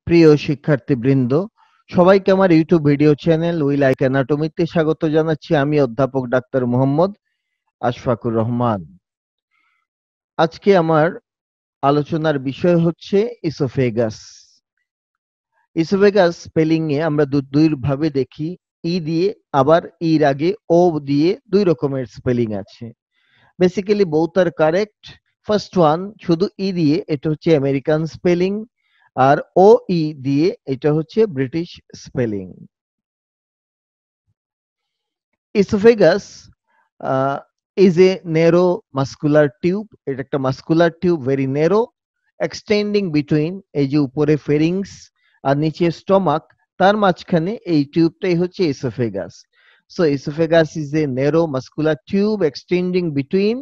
প্রিয় শিক্ষার্থীবৃন্দ, সবাইকে আমার YouTube video channel we like অ্যানাটমিতে স্বাগত জানাচ্ছি। আমি অধ্যাপক ডাক্তার মোহাম্মদ আশফাকুর রহমান। আজকে আমার আলোচনার বিষয় হচ্ছে ইসোফেগাস। ইসোফেগাস স্পেলিং এ আমরা দুই ভাবে দেখি, ই দিয়ে, আবার ইর আগে ও দিয়ে দুই রকমের স্পেলিং আছে। বেসিক্যালি বোথ আর কারেক্ট। ফার্স্ট ওয়ান শুধু ই দিয়ে, এটা হচ্ছে আমেরিকান স্পেলিং, আর ও ই দিয়ে এটা হচ্ছে British spelling. Esophagus is a narrow muscular tube. এটা একটা muscular tube, very narrow, extending between এই যে উপরে ফেরিংস আর নিচে স্টমাক, তার মাঝখানে এই টিউবটাই হচ্ছে oesophagus. So esophagus is a narrow muscular tube extending between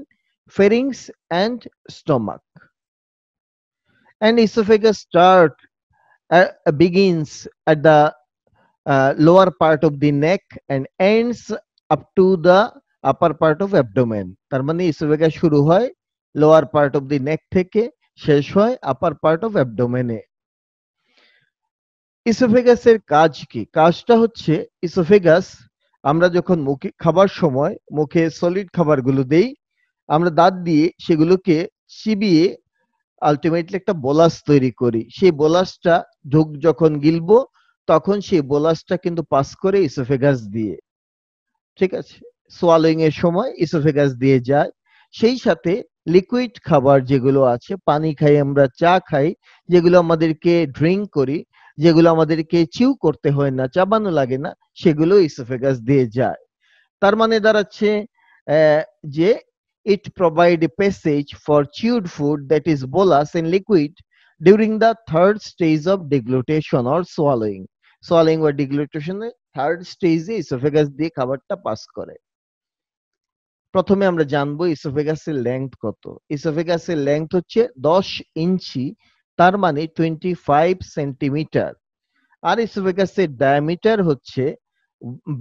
pharynx and stomach. And esophagus begins at the lower part of the neck and ends up to the upper part of abdomen. তার মানে oesophagus শুরু হয় lower part of the নেক থেকে, শেষ হয় আপার part of অ্যাবডোমেনে। ইসোফেগাসের কাজ কি? কাজটা হচ্ছে ইসোফেগাস আমরা যখন মুখে খাবার সময় মুখে সলিড খাবারগুলো দেই, আমরা দাঁত দিয়ে সেগুলোকে চিবিয়ে আলটিমেটলি একটা বোলাস তৈরি করি। সেই বোলাসটা ঢোক যখন গিলবো তখন সেই বোলাসটা কিন্তু পাস করে ইসোফেগাস দিয়ে, ঠিক আছে, সোয়ালোইং এর সময় ইসোফেগাস দিয়ে যায়। সেই সাথে লিকুইড খাবার যেগুলো আছে, পানি খাই আমরা, চা খাই, যেগুলো আমাদেরকে ড্রিঙ্ক করি, যেগুলো আমাদেরকে চিউ করতে হয় না, চাবানো লাগে না, সেগুলো ইসোফেগাস দিয়ে যায়। তার মানে দাঁড়াচ্ছে যে it provide a passage for chewed food, that is bolus and liquid, during the third stage of deglutition or swallowing. Swallowing or deglutition এর থার্ড স্টেজে ইসোফেগাস দিয়ে খাবারটা পাস করে। প্রথমে আমরা জানবো ইসোফেগাসের লেংথ কত। ইসোফেগাসের লেংথ হচ্ছে 10 ইঞ্চি, তার মানে 25 সেন্টিমিটার। আর ইসোফেগাসের ডায়ামিটার হচ্ছে,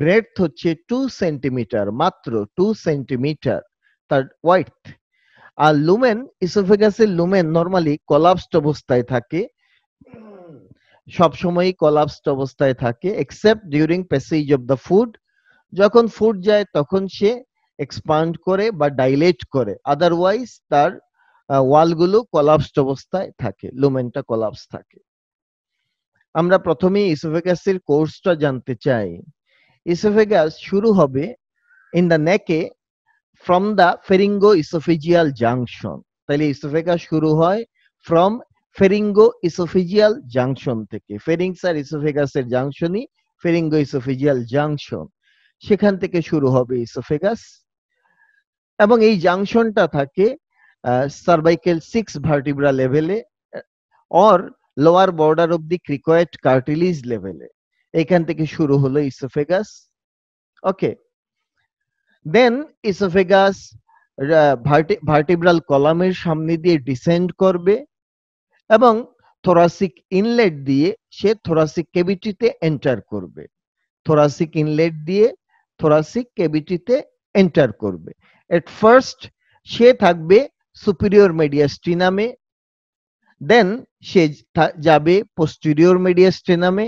ব্রেডথ হচ্ছে 2 সেন্টিমিটার, মাত্র 2 সেন্টিমিটার তার ওয়াইড। আর লুমেন, ইসোফেগাসের লুমেন নরমালি কোলাপসড অবস্থায় থাকে, সবসময়ই কোলাপসড অবস্থায় থাকে, except during passage of the food. যখন ফুড যায় তখন সে এক্সপান্ড করে বা ডাইলেট করে, আদারওয়াইজ তার ওয়ালগুলো কোলাপসড অবস্থায় থাকে, লুমেনটা কোলাপস থাকে। আমরা প্রথমে ইসোফেগাসের কোর্সটা জানতে চাই। ইসোফেগাস শুরু হবে ইন দ্য নেকে ফ্রম দ্য ফেরিঙ্গো ইসোফেজিয়াল জাংশন। তাহলে ইসোফেগাস শুরু হয় ফ্রম ফেরিঙ্গো ইসোফেজিয়াল জাংশন থেকে। ফেরিংস আর ইসোফেগাসের জাংশনই ফেরিঙ্গো ইসোফেজিয়াল জাংশন, সেখান থেকে শুরু হবে ইসোফেগাস। এবং এই জাংশনটা থাকে সার্ভাইকেল 6 ভার্টিব্রা লেভেলে or lower border of the cricoid cartilage লেভেলে। এখান থেকে শুরু হলো oesophagus. Okay, then oesophagus vertebral কলামের সামনে দিয়ে ডিসেন্ড করবে এবং থোরাসিক ইনলেট দিয়ে সে থোরাসিক ক্যাভিটিতে এন্টার করবে। থোরাসিক ইনলেট দিয়ে থোরাসিক ক্যাভিটিতে এন্টার করবে। এট ফার্স্ট সে থাকবে সুপিরিয়র মেডিয়াস্টিনামে, দেন সে যাবে পোস্টেরিয়র মেডিয়াস্টিনামে,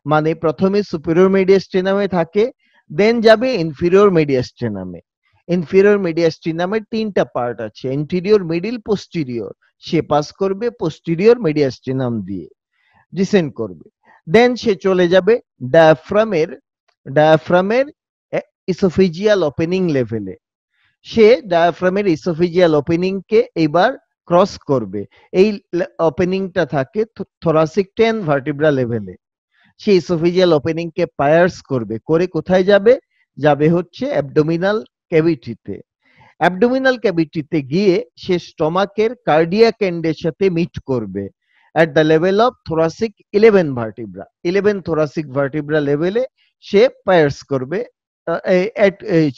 মানে প্রথমে সুপিরিয়র মেডিয়াস্টিনামে থাকে, দেন যাবে ইনফিরিয়র মেডিয়াস্টিনামে। ইনফিরিয়র মেডিয়াস্টিনামের তিনটা পার্ট আছে, এন্টেরিয়র, মিডিল, পোস্টেরিয়র। সে পাস করবে পোস্টেরিয়র মেডিয়াস্টিনাম দিয়ে, ডিসেন্ড করবে। দেন সে চলে যাবে ডায়াফ্রামের ইসোফেজিয়াল ওপেনিং লেভেলে। সে ডায়াফ্রামের ইসোফেজিয়াল ওপেনিং কে এবার ক্রস করবে। এই ওপেনিংটা থাকে থোরাসিক 10 ভার্টিব্রা লেভেলে। সে ইসোফেজিয়াল ওপেনিং কে পায়ার্স করবে, করে কোথায় যাবে? যাবে হচ্ছে অ্যাবডোমিনাল ক্যাভিটিতে। অ্যাবডোমিনাল ক্যাভিটিতে গিয়ে সে স্টমাকের কার্ডিয়াক এন্ডের সাথে মিট করবে at the level of thoracic 11 vertebra। 11 thoracic vertebra লেভেলে সে পায়ার্স করবে,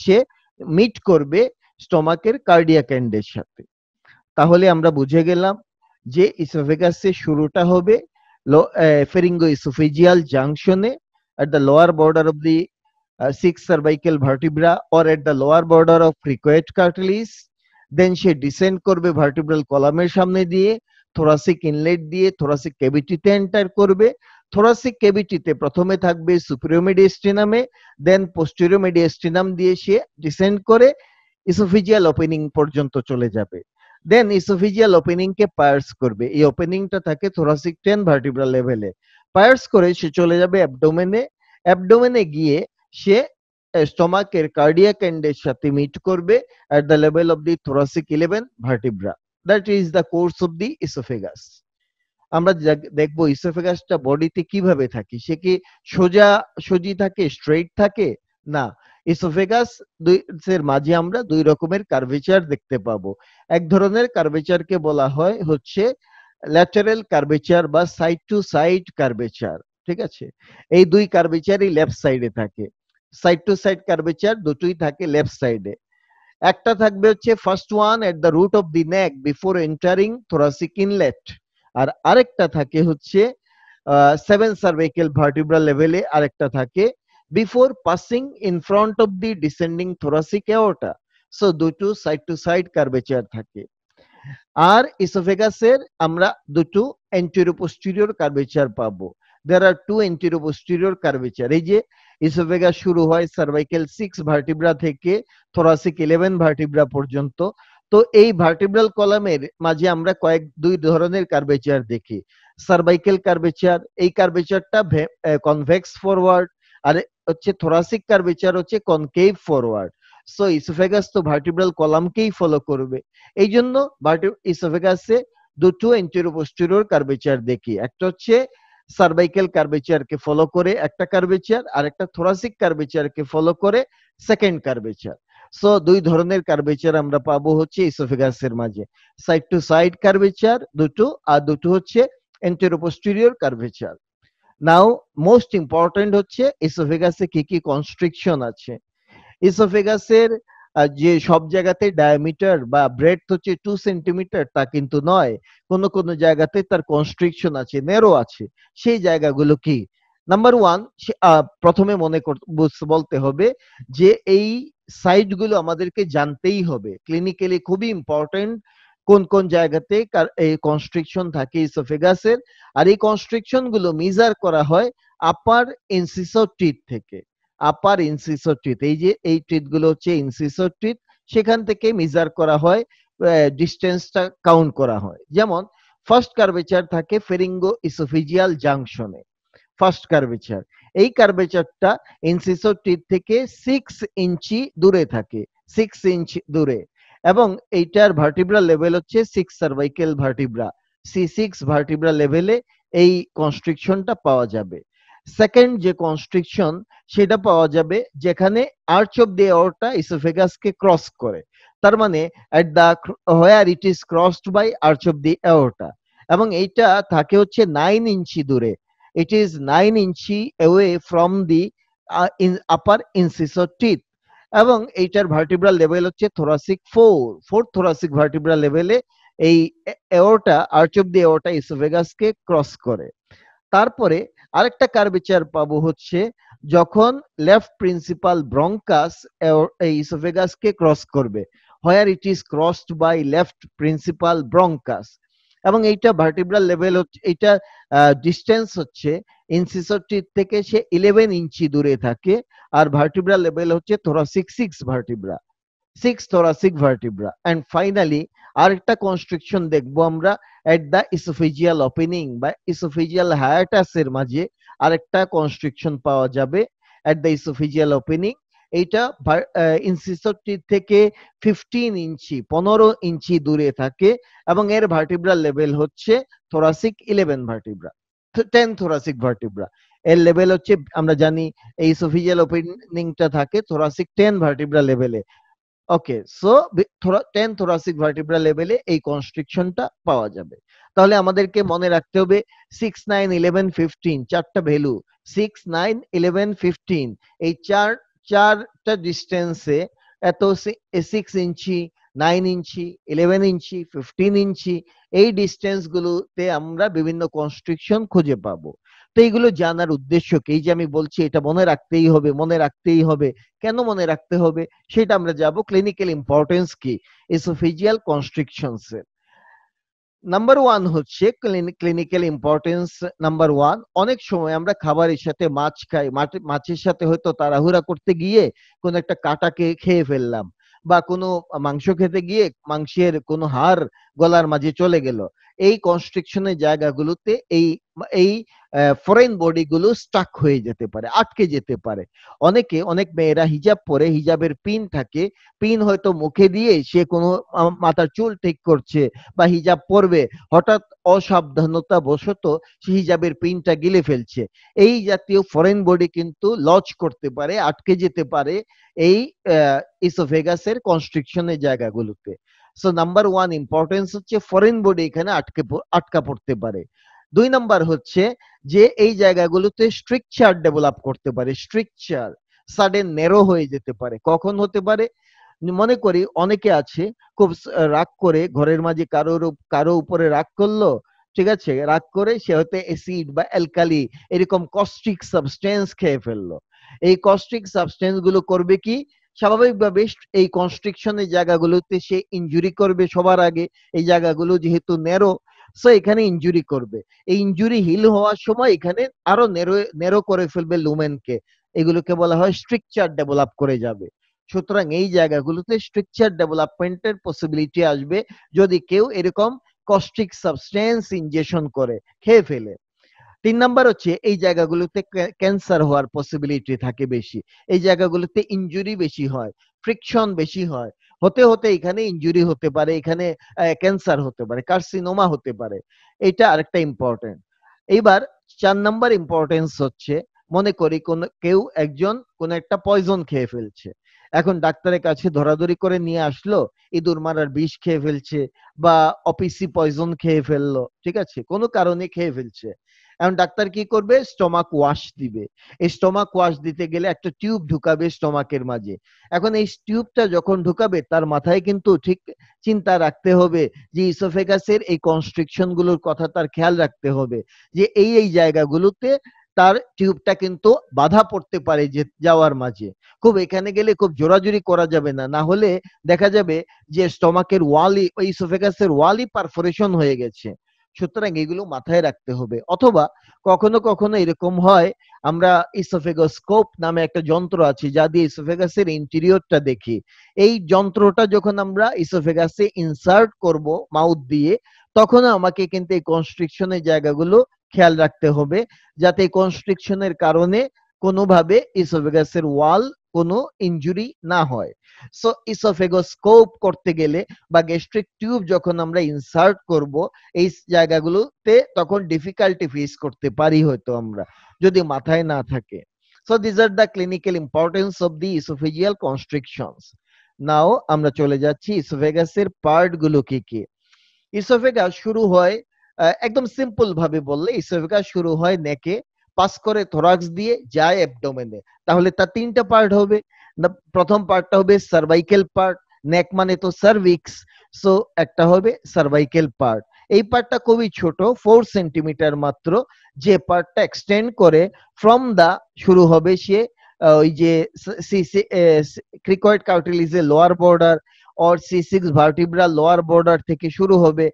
সে মিট করবে স্টমাকের কার্ডিয়াক এন্ডের সাথে। তাহলে আমরা বুঝে গেলাম যে ইসোফেগাসের শুরুটা হবে ফেরিঙ্গো oesophageal জাংশনে at the lower border of the 6 cervical vertebra or at the lower border of cricoid cartilage। Then সে ডিসেন্ড করবে ভার্টিব্রাল কলামের সামনে দিয়ে, থোরাসিক ইনলেট দিয়ে থোরাসিক ক্যাভিটিতে এন্টার করবে। থোরাসিক ক্যাভিটিতে প্রথমে থাকবে সুপিরিয়র মিডিয়াস্টিনামে, দেন পোস্টেরিয়র মিডিয়াস্টিনাম দিয়ে সে ডিসেন্ড করে ইসোফিজিয়াল ওপেনিং পর্যন্ত চলে যাবে। দেন ইসোফিজিয়াল ওপেনিং কে পায়ার্স করবে। এই ওপেনিংটা থাকে থোরাসিক 10 ভার্টিব্রাল লেভেলে। পায়ার্স করে সে চলে যাবে অ্যাবডোমেনে। অ্যাবডোমেনে গিয়ে সে স্টমাকের কার্ডিয়াক এন্ডের সাথে মিট করবে at the level of the thoracic 11 vertebra. That is the course of the esophagus. আমরা দেখবো ইসোফেগাসটা বডিতে কিভাবে থাকে। সে কি সোজি থাকে, স্ট্রেইট থাকে? না, ইসোফেগাস এর মাঝে আমরা দুই রকমের কার্ভেচার দেখতে পাবো। এক ধরনের কার্ভেচারকে বলা হয় হচ্ছে ল্যাটারাল কার্ভেচার বা সাইড টু সাইড কার্ভেচার। ঠিক আছে, এই দুই কার্ভেচারই লেফট সাইডে থাকে। সাইড টু সাইড কার্ভেচার দুটোই থাকে লেফট সাইডে। একটা থাকবে হচ্ছে first one at the root of the neck before entering thoracic inlet, আর আরেকটা থাকে হচ্ছে 7 সার্ভাইকাল ভার্টিব্রাল লেভেলে, আরেকটা থাকে before passing in front of the descending thoracic aorta. So দুটো সাইড টু সাইড কার্ভেচার থাকে। আর ইসোফেগাসের আমরা দুটো এন্টেরিয়র পোস্টেরিয়র কার্ভেচার পাবো। There are two anterior posterior curvature. এই যে ইসোফেগাস শুরু হয় সার্ভাইকাল 6 ভার্টিব্রা থেকে থোরাসিক 11 ভার্টিব্রা পর্যন্ত। তো এই ভার্টিব্রাল কলামের মাঝে আমরা দুই ধরনের কার্ভেচার দেখি। সার্ভাইকাল কার্ভেচার, এই কার্ভেচারটা কনভেক্স ফরওয়ার্ড, আর হচ্ছে থোরাসিক কার্ভেচার হচ্ছে কনকেভ ফরওয়ার্ড। সো ইসোফেগাস তো ভার্টিব্রাল কলামকেই ফলো করবে। এই জন্য ইসোফেগাসে দুটো এন্টেরিয়র পোস্টেরিয়র কার্ভেচার দেখি। একটা হচ্ছে সার্ভাইকাল কার্ভেচারকে ফলো করে একটা কার্ভেচার, আর একটা থোরাসিক কার্ভেচারকে ফলো করে সেকেন্ড কার্ভেচার। সো দুই ধরনের কার্ভেচার আমরা পাবো হচ্ছে ইসোফেগাসের মাঝে, সাইড টু সাইড কার্ভেচার দুটো, আর দুটো হচ্ছে এন্টেরিয়র পোস্টেরিয়র কার্ভেচার। নাও মোস্ট ইম্পর্টেন্ট হচ্ছে ইসোফেগাসে কি কি কনস্ট্রিকশন আছে। ইসোফেগাসের যে সব জায়গাতে ডায়ামিটার বা ব্রেডথ হচ্ছে 2 সেন্টিমিটার তা কিন্তু নয়। কোন কোন জায়গাতে তার কনস্ট্রিকশন আছে, নেরো আছে। সেই জায়গাগুলো কি? নাম্বার ওয়ান, প্রথমে বলতে হবে যে এই সাইটগুলো আমাদেরকে জানতেই হবে, ক্লিনিক্যালি খুবই ইম্পর্টেন্ট কোন কোন জায়গাতে এই কনস্ট্রিকশন থাকে ইসোফেগাসের। আর এই কনস্ট্রিকশন গুলো মেজার করা হয় আপার ইনসিসর টিথ থেকে। আপার ইনসিসর টিথ, এই যে এই টিথ গুলো হচ্ছে ইনসিসর টিথ, সেখান থেকে মেজার করা হয়, ডিস্টেন্সটা কাউন্ট করা হয়। যেমন ফার্স্ট কার্ভেচার থাকে ফেরিঙ্গো ইসোফিজিয়াল জাংশনে, ফার্স্ট কার্ভেচার। এই কার্ভেচারটা ইনসিসর টিথ থেকে 6 ইঞ্চি দূরে থাকে, 6 ইঞ্চ দূরে, এবং এইটার ভার্টিব্রা লেভেল হচ্ছে 6 সার্ভাইকেল ভার্টিব্রা, C6 ভার্টিব্রা লেভেলে এই কনস্ট্রিকশনটা পাওয়া যাবে। সেকেন্ড যে কনস্ট্রিকশন সেটা পাওয়া যাবে যেখানে আর্চ অফ দি এওর্টা ইসোফেগাসকে ক্রস করে, তার মানে at the where it is crossed by arch of the aorta, এবং এইটা থাকে হচ্ছে 9 ইঞ্চি দূরে। It is 9 inch away from the upper incisor teeth, এবং এইটার ভার্টিব্রাল লেভেল হচ্ছে থোরাসিক 4 থোরাসিক ভার্টিব্রাল লেভেলে এই aorta, arch of the aorta ইসোফেগাসকে ক্রস করে। তারপরে আরেকটা কার্ভেচার পাবো হচ্ছে যখন লেফট প্রিন্সিপাল ব্রঙ্কাস এই ইসোফেগাসকে ক্রস করবে, where it is crossed by left principal bronchus, এবং এইটা ভার্টিব্রাল লেভেল হচ্ছে, এইটা ডিস্টেন্স হচ্ছে ইনসিসর টিথ থেকে সে 11 ইঞ্চি দূরে থাকে, আর ভার্টিব্রাল লেভেল হচ্ছে thoracic 6 vertebra, 6 thoracic vertebra. And finally আরেকটা কনস্ট্রিকশন দেখবো আমরা এট দা ইসোফেজিয়াল ওপেনিং বা ইসোফেজিয়াল হায়াটাস এর মাঝে আরেকটা কনস্ট্রিকশন পাওয়া যাবে এট দা ইসোফেজিয়াল ওপেনিং। এইটা ইনসিসর টিথ থেকে 15 ইঞ্চি, 15 ইঞ্চি দূরে থাকে, এবং এর ভার্টিব্রাল লেভেল হচ্ছে থোরাসিক 11 ভার্টিব্রা, 10 thoracic vertebra। এর লেভেল হচ্ছে আমরা জানি এই ইসোফেজিয়াল ওপেনিংটা থাকে থোরাসিক 10 ভার্টিব্রা লেভেলে। ওকে, সো 10 thoracic vertebra লেভেলে এই কনস্ট্রিকশনটা পাওয়া যাবে। তাহলে আমাদেরকে মনে রাখতে হবে 6, 9, 11, 15 চারটা ভ্যালু, 6, 9, 11, 15, এই চারটা ডিস্টেন্সে এত 6 ইঞ্চি, 9 ইঞ্চি, 11 ইঞ্চি, 15 ইঞ্চি, এই ডিস্টেন্স গুলোতে আমরা বিভিন্ন কনস্ট্রিকশন খুঁজে পাবো। তো এইগুলো জানার উদ্দেশ্য কি? এই যে আমি বলছি এটা মনে রাখতেই হবে, মনে রাখতেই হবে, কেন মনে রাখতে হবে সেটা আমরা যাব। ক্লিনিক্যাল ইম্পর্টেন্স কি এসোফেজিয়াল কনস্ট্রিকশনস এর। নাম্বার ওয়ান হচ্ছে ক্লিনিক্যাল ইম্পর্টেন্স। নাম্বার ওয়ান, অনেক সময় আমরা খাবারের সাথে মাছ খাই, মাছের সাথে হয়তো তাড়াহুড়া করতে গিয়ে কোনো একটা কাঁটাকে খেয়ে ফেললাম, বা কোনো মাংস খেতে গিয়ে মাংসের কোনো হাড় গলার মাঝে চলে গেল। এই কনস্ট্রিকশনের জায়গাগুলোতে এই এই ফরেন বডি গুলো স্টাক হয়ে যেতে পারে, আটকে যেতে পারে। অনেক মেয়েরা হিজাব পরে, হিজাবের পিন থাকে, পিন হয়তো মুখে দিয়ে সে কোনো মাথার চুল ঠিক করছে বা হিজাব পরবে, হঠাৎ অসাবধানতা বশত সে হিজাবের পিনটা গিলে ফেলছে। এই জাতীয় ফরেন বডি কিন্তু লজ করতে পারে, আটকে যেতে পারে এই ইসোফেগাসের কনস্ট্রিকশনের জায়গাগুলোতে। সো নাম্বার ওয়ান ইম্পর্টেন্স হচ্ছে ফরেন বডি এখানে আটকা পড়তে পারে। দুই নাম্বার হচ্ছে যে এই জায়গাগুলোতে স্ট্রিকচার ডেভেলপ করতে পারে। স্ট্রিকচার সাডেন নেরো হয়ে যেতে পারে। কখন হতে পারে? মনে করি অনেকে আছে খুব রাগ করে ঘরের মাঝে কারো উপরে রাগ করলো, ঠিক আছে, রাগ করে সে হয়তো অ্যাসিড বা অ্যালকালি এরকম কস্টিক সাবস্টেন্স খেয়ে ফেললো। এই কস্টিক সাবস্টেন্স গুলো করবে কি, স্বাভাবিকভাবে এই কনস্ট্রিকশনের জায়গাগুলোতে সে ইনজুরি করবে সবার আগে। এই জায়গাগুলো যেহেতু নেরো, সো এখানে ইনজুরি করবে। এই ইনজুরি হিল হওয়ার সময় এখানে আরো নেরো নেরো করে ফেলবে লুমেনকে। এগুলোকে বলা হয় স্ট্রিকচার ডেভেলপ করে যাবে। সুতরাং এই জায়গাগুলোতে স্ট্রাকচার ডেভেলপমেন্টের পসিবিলিটি আসবে যদি কেউ এরকম কস্টিক সাবস্টেন্স ইনজেকশন করে, খেয়ে ফেলে। তিন নাম্বার হচ্ছে এই জায়গাগুলোতে ক্যান্সার হওয়ার পসিবিলিটি থাকে বেশি। এই জায়গাগুলোতে ইনজুরি বেশি হয়, ফ্রিকশন বেশি হয়। হতে হতে এখানে ইনজুরি হতে পারে, এখানে ক্যান্সার হতে পারে, কার্সিনোমা হতে পারে। এটা আরেকটা ইম্পর্টেন্ট। এইবার ৪ নাম্বার ইম্পর্টেন্স হচ্ছে, মনে করি কেউ একজন কোন একটা পয়জন খেয়ে ফেলছে। এখন ডাক্তারের কাছে ধরাধরি করে নিয়ে আসলো, ইঁদুর মারার বিষ খেয়ে ফেলছে বা অপিসি পয়জন খেয়ে ফেললো, ঠিক আছে, কোনো কারণে খেয়ে ফেলছে। এখন ডাক্তার কি করবে? স্টমাক ওয়াশ দিবে। এই স্টমাক ওয়াশ দিতে গেলে একটা টিউব ঢুকাবে স্টমাকের মাঝে। এখন এই টিউবটা যখন ঢুকাবে তার মাথায় কিন্তু ঠিক চিন্তা রাখতে হবে যে ইসোফেগাসের এই কনস্ট্রিকশন গুলোর কথা তার খেয়াল রাখতে হবে, যে এই জায়গাগুলোতে তার টিউবটা কিন্তু বাধা পড়তে পারে যে যাওয়ার মাঝে। খুব এখানে গেলে খুব জোরাজুরি করা যাবে না, না হলে দেখা যাবে যে স্টমাকের ওয়ালই, ওই ইসোফেগাসের ওয়ালই পারফোরেশন হয়ে গেছে। সুতরাং এগুলো মাথায় রাখতে হবে। অথবা কখনো কখনো এরকম হয়, আমরা ইসোফেগোস্কোপ নামে একটা যন্ত্র আছে যা দিয়ে ইসোফেগাসের ইন্টেরিয়রটা দেখি। এই যন্ত্রটা যখন আমরা ইসোফেগাসে ইনসার্ট করব মাউথ দিয়ে, তখন আমাকে কিন্তু এই কনস্ট্রিকশনের জায়গাগুলো খেয়াল রাখতে হবে, যাতে এই কনস্ট্রিকশনের কারণে কোনোভাবে ইসোফেগাসের ওয়াল কোনো ইনজুরি না হয়। সো ইসোফেগোস্কোপ করতে গেলে বা গ্যাস্ট্রিক টিউব যখন আমরা ইনসার্ট করব এই জায়গাগুলোতে, তখন ডিফিকাল্টি ফেস করতে পারি হয়তো আমরা, যদি মাথায় না থাকে। So this are the clinical importance of the oesophageal constrictions. Now আমরা চলে যাচ্ছি ইসোফেগাসের পার্ট গুলো কি কি। ইসোফেগাস শুরু হয়, একদম সিম্পল ভাবে বললে ইসোফেগাস শুরু হয় নেকে, পাস করে থোরাক্স দিয়ে যায় অ্যাবডোমেনে। তাহলে তার তিনটা পার্ট হবে। প্রথম পার্টটা হবে সার্ভাইকেল পার্ট। নেক মানে তো সার্ভিক্স, সো একটা হবে সার্ভাইকেল পার্ট। এই পার্টটা খুবই ছোট, 4 সেন্টিমিটার মাত্র। যে পার্টটা এক্সটেন্ড করে ফ্রম দা, শুরু হবে সে ওই যে ক্রিকয়েড কার্টিলেজের lower border or C6 vertebra lower border থেকে শুরু হবে,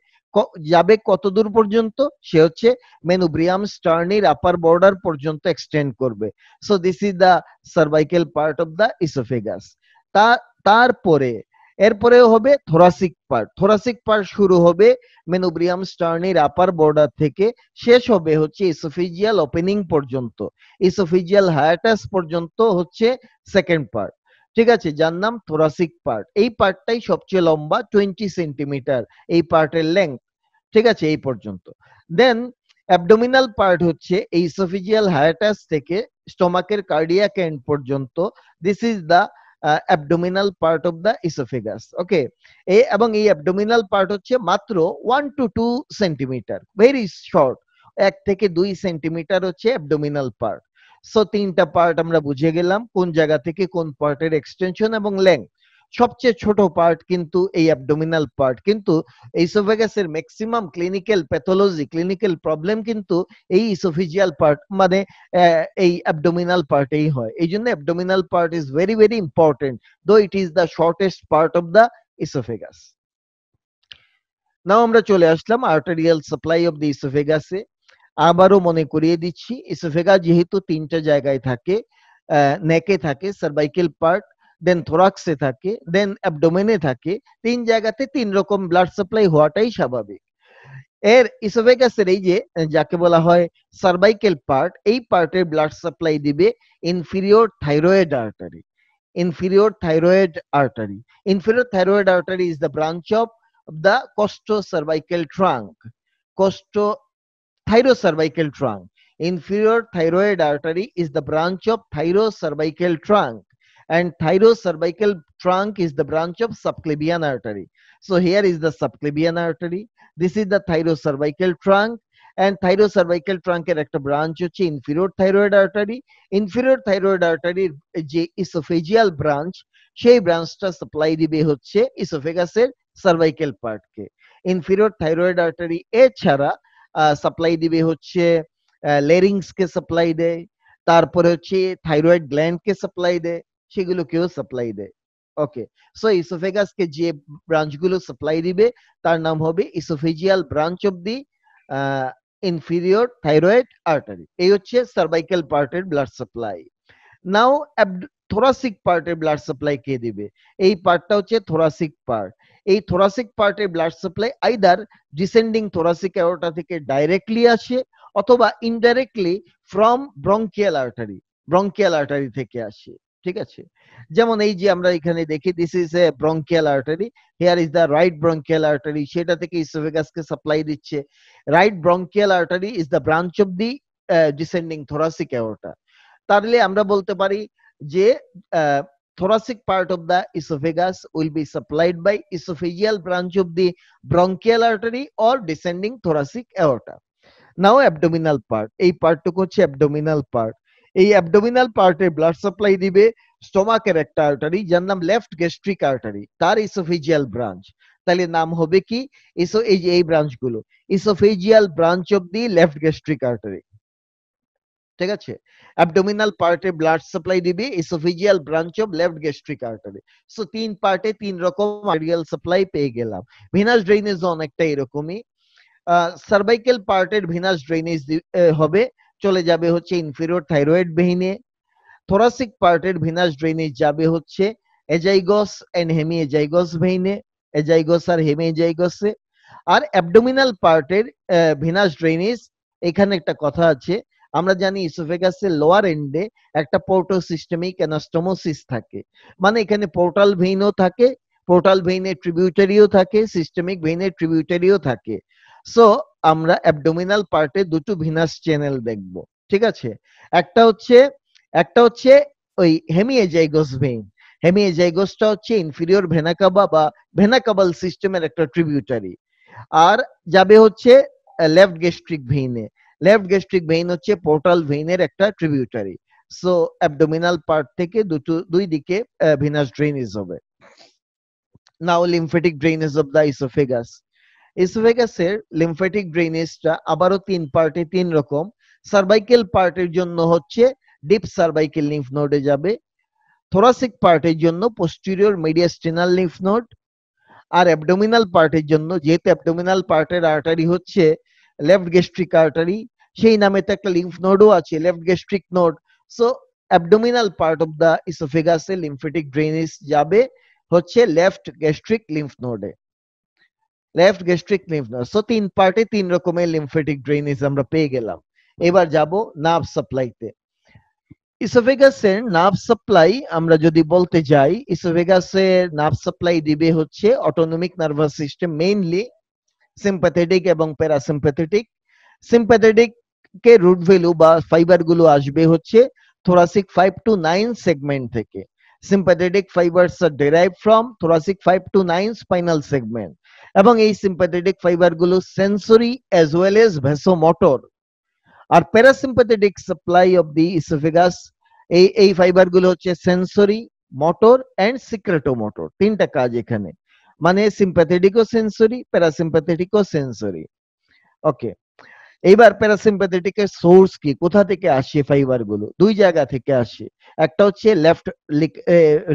যাবে কত দূর পর্যন্ত? সে হচ্ছে মেনুব্রিয়াম স্টার্নির আপার বর্ডার পর্যন্ত এক্সটেন্ড করবে। So this is the cervical part of the oesophagus. তা তারপরে এরপরেও হবে থোরাসিক পার্ট। থোরাসিক পার্ট শুরু হবে মেনুব্রিয়াম স্টার্নির আপার বর্ডার থেকে, শেষ হবে হচ্ছে ইসোফেজিয়াল ওপেনিং পর্যন্ত। ইসোফেজিয়াল হায়াটাস পর্যন্ত হচ্ছে সেকেন্ড পার্ট, ঠিক আছে, যার নাম থোরাসিক পার্ট। এই পার্টটাই সবচেয়ে লম্বা, 20 সেন্টিমিটার এই পার্টের লেন্থ, ঠিক আছে, এই পর্যন্ত। দেন অ্যাবডোমিনাল পার্ট হচ্ছে এই ইসোফেজিয়াল হায়াটাস থেকে স্টমাকের কার্ডিয়াক এন্ড পর্যন্ত। This is the abdominal part of the oesophagus. Okay, এবং এই অ্যাবডোমিনাল পার্ট হচ্ছে মাত্র 1 to 2 সেন্টিমিটার, ভেরি শর্ট। 1 থেকে 2 সেন্টিমিটার হচ্ছে অ্যাবডোমিনাল পার্ট। সো তিনটা পার্ট আমরা বুঝে গেলাম কোন জায়গা থেকে কোন পার্টের এক্সটেনশন এবং লেংথ। সবচেয়ে ছোট পার্ট কিন্তু এই অ্যাবডোমিনাল পার্ট, কিন্তু ইসোফেগাসের maximum clinical pathology, clinical problem কিন্তু এই ইসোফেজিয়াল পার্ট মানে এই অ্যাবডোমিনাল পার্টেই হয়। এই জন্য abdominal part is very very important, though it is the shortest part of the oesophagus. Now আমরা চলে আসলাম আর্টেরিয়াল সাপ্লাই অফ দি ইসোফেগাসে। আবারও মনে করিয়ে দিচ্ছি, ইসোফেগাস যেহেতু তিনটা জায়গায় থাকে, নেকে থাকে, সার্ভাইকেল পার্ট, দেন থোরাক্সে থাকে, দেন অ্যাবডোমেনে থাকে, তিন জায়গাতে তিন রকম ব্লাড সাপ্লাই হওয়াটাই স্বাভাবিক। এর ইসোফেগাসের এই যে যাকে বলা হয় সার্ভাইকেল পার্ট, এই পার্টের ব্লাড সাপ্লাই দিবে inferior thyroid artery. Inferior thyroid artery. Inferior thyroid artery is the branch of the costocervical trunk. Thyrocervical trunk. Inferior thyroid artery is the branch of thyrocervical trunk, and thyrocervical trunk is the branch of subclavian artery. So here is the subclavian artery. This is the thyrocervical trunk, and thyrocervical trunk এর একটা branch হচ্ছে inferior thyroid artery. Inferior thyroid artery যে esophageal branch, সেই ব্রাঞ্চটা supply দিবে হচ্ছে ইসোফেগাসের cervical পার্টকে। inferior thyroid artery এছাড়া supply দিবে হচ্ছে লেরিংস কে সাপ্লাই দেয়, তারপরে হচ্ছে থাইরয়েড গ্ল্যান্ড কে সাপ্লাই দেয়, সেগুলোকেও সাপ্লাই দেয়। ওকে, সো ইসোফেগাস কে যে ব্রাঞ্চ গুলো সাপ্লাই দিবে তার নাম হবে oesophageal branch of the inferior thyroid artery. এই হচ্ছে সার্ভাইকাল পার্টের ব্লাড সাপ্লাই। নাও থোরাসিক পার্টের ব্লাড সাপ্লাই কে দিবে? এই পার্টটা হচ্ছে থোরাসিক পার্ট। এই থোরাসিক পার্টের blood supply either descending thoracic aorta থেকে ডাইরেক্টলি আসে অথবা ইনডাইরেক্টলি ফ্রম ব্রঙ্কিয়াল আর্টারি থেকে আসে। ঠিক আছে, যেমন এই যে আমরা এখানে দেখি this is a bronchial artery, here is the right bronchial artery, সেটা থেকে ইসোফেগাসকে সাপ্লাই দিচ্ছে। Right bronchial artery is the branch of the descending thoracic aorta. তাহলে আমরা বলতে পারি যে thoracic part of the esophagus will be supplied by esophageal branch of the bronchial artery or descending thoracic aorta. Now abdominal part, এই পার্টটুকু হচ্ছে abdominal part। এই abdominal পার্টের blood supply দিবে স্টোমাকের একটা আর্টারি যার নাম লেফট গ্যাস্ট্রিক আর্টারি, তার esophageal branch. তাহলে নাম হবে কি, এই যে এই ব্রাঞ্চগুলো esophageal branch of the left gastric artery। ঠিক আছে, অ্যাবডোমিনাল পার্টে ব্লাড সাপ্লাই দিবে oesophageal branch of left gastric artery. So তিন পার্টে তিন রকম আর্টেরিয়াল সাপ্লাই পেয়ে গেলাম। ভিনাস ড্রেনেজ অনেকটা এরকমই। সার্ভাইকেল পার্টের ভিনাস ড্রেনেজ হবে, চলে যাবে হচ্ছে ইনফিরিয়র থাইরয়েড ভেইনে। থোরাসিক পার্টের ভিনাস ড্রেনেজ যাবে হচ্ছে এজাইগস এন্ড হেমি এজাইগস ভেইনে, এজাইগস আর হেমি এজাইগসে। আর অ্যাবডোমিনাল পার্টের ভিনাস ড্রেনেজ, এখানে একটা কথা আছে, আমরা জানি ইসোফেগাসের লোয়ার এন্ডে একটা পোর্টোসিস্টেমিক অ্যানাস্টোমোসিস থাকে, মানে এখানে পোর্টাল ভেইনও থাকে, পোর্টাল ভেইনের ট্রিবিউটারিও থাকে, সিস্টেমিক ভেইনের ট্রিবিউটারিও থাকে। সো আমরা অ্যাবডোমিনাল পার্টে দুটো ভিনাস চ্যানেল দেখব। ঠিক আছে, একটা হচ্ছে ওই হেমিএজাইগস ভেইন। হেমিএজাইগসটা হচ্ছে ইনফিরিয়র ভেনা কাবা বা ভেনা কাবাল সিস্টেমের একটা ট্রিবিউটারি, আর যাবে হচ্ছে লেফট গ্যাস্ট্রিক ভেইনে। লেফট গ্যাস্ট্রিক ভেইন হচ্ছে পোর্টাল ভেইনের একটা ট্রিবিউটারি। সো অ্যাবডোমিনাল পার্ট থেকে দুই দিকে ভিনাস ড্রেনেজ হবে। Now lymphatic drainage of the oesophagus. ইসোফেগাসের লিম্ফেটিক ড্রেনেজটা আবারও তিন পার্টে তিন রকম। সার্ভাইকেল পার্টের জন্য হচ্ছে ডিপ সার্ভাইকেল লিম্ফ নোডে যাবে, থোরাসিক পার্টের জন্য পোস্টেরিয়র মিডিয়াস্টিনাল লিম্ফ নোড, আর অ্যাবডোমিনাল পার্টের জন্য, যেহেতু অ্যাবডোমিনাল পার্টের আর্টারি হচ্ছে লেফট গ্যাস্ট্রিক আর্টারি, সেই নামে তো একটা লিম্ফ নোডও আছে, left gastric node. So abdominal part of the ইসোফেগাসে লিম্ফেটিক ড্রেনেজ যাবে হচ্ছে লেফট গ্যাস্ট্রিক লিম্ফ নোডে, left gastric lymph node. So তিন পার্টে তিন রকমের লিম্ফেটিক ড্রেনেজ আমরা পেয়ে গেলাম। এবার যাব নার্ভ সাপ্লাইতে। ইসোফেগাসের নার্ভ সাপ্লাই আমরা যদি বলতে যাই, ইসোফেগাসের নার্ভ সাপ্লাই দিবে হচ্ছে autonomic nervous system, mainly sympathetic এবং প্যারাসিম্প্যাথেটিক। সিম্প্যাথেটিক কে রুট ভ্যালু বা ফাইবার গুলো আসবে হচ্ছে thoracic 5 to 9 সেগমেন্ট থেকে। sympathetic fibers are derived from thoracic 5 to 9 spinal segment, এবং এই sympathetic ফাইবার গুলো sensory as well as vasomotor। আর parasympathetic supply of the oesophagus, এই ফাইবার গুলো হচ্ছে সেন্সরি, মোটর এন্ড সিক্রেটোমোটর, তিনটা কাজ এখানে, মানে সিম্প্যাথেটিকও সেন্সরি, প্যারাসিম্প্যাথেটিকও সেন্সরি। ওকে, এইবার প্যারাসিম্প্যাথেটিকের সোর্স কি, কোথা থেকে আসে ফাইবার গুলো? দুই জায়গা থেকে আসে। একটা হচ্ছে লেফট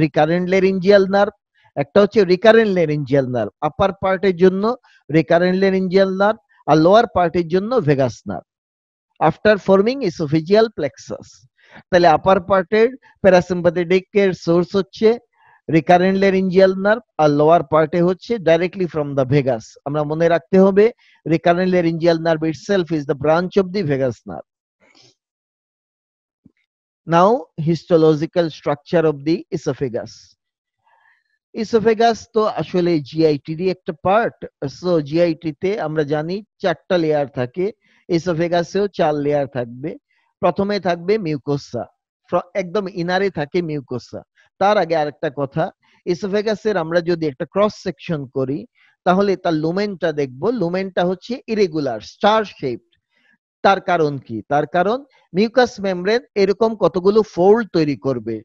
রিকারেন্ট ল্যারিঞ্জিয়াল নার্ভ, একটা হচ্ছে রিকারেন্ট ল্যারিঞ্জিয়াল নার্ভ, আপার পার্টের জন্য রিকারেন্ট ল্যারিঞ্জিয়াল নার্ভ আর লোয়ার পার্টের জন্য vagus nerve after forming oesophageal plexus. তাহলে আপার পার্টের প্যারাসিম্পাথেটিক এর সোর্স হচ্ছে রিকারেন্ট ল্যারিঞ্জিয়াল নার্ভ আর লোয়ার পার্টে হচ্ছে ডাইরেক্টলি ফ্রম দ্য ভেগাস। আমরা মনে রাখতে হবে recurrent laryngeal nerve itself is the branch of the vagus nerve. Now histological structure of the oesophagus. Oesophagus তো আসলে জিআইটিরই একটা পার্ট। সো জিআইটি তে আমরা জানি 4টা লেয়ার থাকে, ইসোফেগাসেও 4 লেয়ার থাকবে। প্রথমে থাকবে মিউকোসা, একদম ইনারে থাকে মিউকোসা। তার আগে আরেকটা কথা, ইসোফেগাসের আমরা যদি একটা ক্রস সেকশন করি তাহলে তার লুমেনটা দেখব, লুমেনটা হচ্ছে ইরেগুলার স্টার শেপ। তার কারণ কি? তার কারণ মিউকাস মেমব্রেন এরকম কতগুলো ফোল্ড তৈরি করবে।